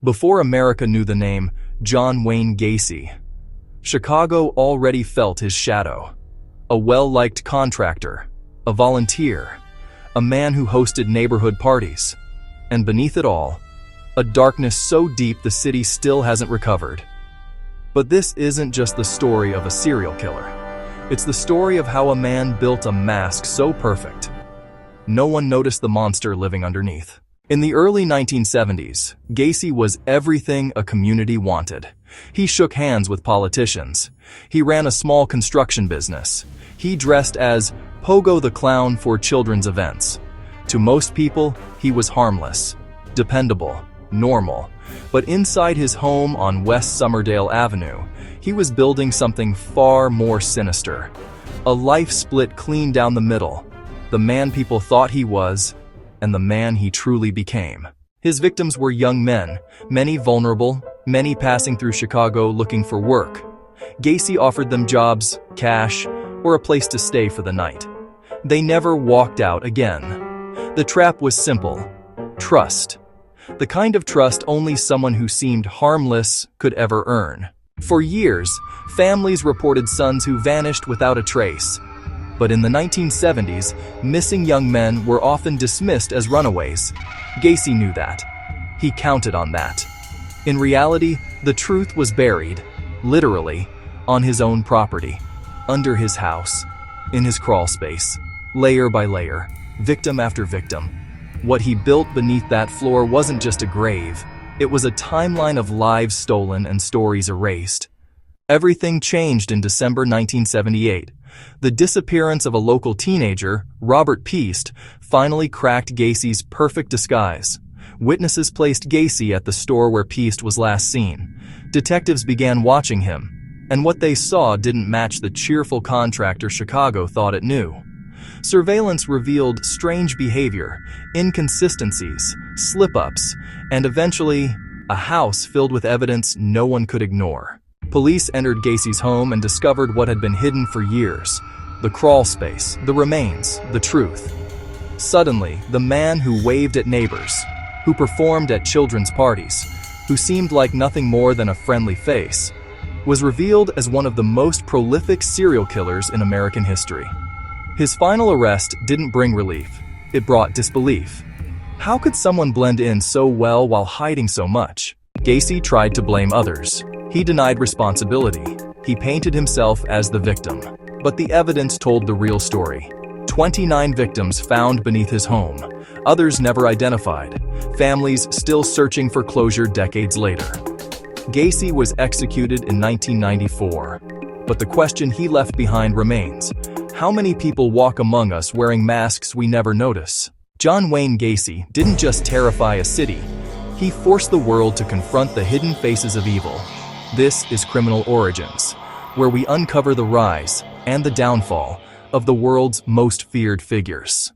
Before America knew the name John Wayne Gacy, Chicago already felt his shadow. A well-liked contractor, a volunteer, a man who hosted neighborhood parties, and beneath it all, a darkness so deep the city still hasn't recovered. But this isn't just the story of a serial killer. It's the story of how a man built a mask so perfect, no one noticed the monster living underneath. In the early 1970s, Gacy was everything a community wanted. He shook hands with politicians. He ran a small construction business. He dressed as Pogo the Clown for children's events. To most people, he was harmless, dependable, normal. But inside his home on West Somerdale Avenue, he was building something far more sinister. A life split clean down the middle. The man people thought he was, and the man he truly became. His victims were young men, many vulnerable, many passing through Chicago looking for work. Gacy offered them jobs, cash, or a place to stay for the night. They never walked out again. The trap was simple: trust. The kind of trust only someone who seemed harmless could ever earn. For years, families reported sons who vanished without a trace. But in the 1970s, missing young men were often dismissed as runaways. Gacy knew that. He counted on that. In reality, the truth was buried, literally, on his own property, under his house, in his crawl space, layer by layer, victim after victim. What he built beneath that floor wasn't just a grave. It was a timeline of lives stolen and stories erased. Everything changed in December 1978. The disappearance of a local teenager, Robert Peast, finally cracked Gacy's perfect disguise. Witnesses placed Gacy at the store where Peast was last seen. Detectives began watching him, and what they saw didn't match the cheerful contractor Chicago thought it knew. Surveillance revealed strange behavior, inconsistencies, slip-ups, and eventually, a house filled with evidence no one could ignore. Police entered Gacy's home and discovered what had been hidden for years: the crawl space, the remains, the truth. Suddenly, the man who waved at neighbors, who performed at children's parties, who seemed like nothing more than a friendly face, was revealed as one of the most prolific serial killers in American history. His final arrest didn't bring relief. It brought disbelief. How could someone blend in so well while hiding so much? Gacy tried to blame others. He denied responsibility. He painted himself as the victim. But the evidence told the real story. 29 victims found beneath his home. Others never identified. Families still searching for closure decades later. Gacy was executed in 1994. But the question he left behind remains: how many people walk among us wearing masks we never notice? John Wayne Gacy didn't just terrify a city. He forced the world to confront the hidden faces of evil. This is Criminal Origins, where we uncover the rise and the downfall of the world's most feared figures.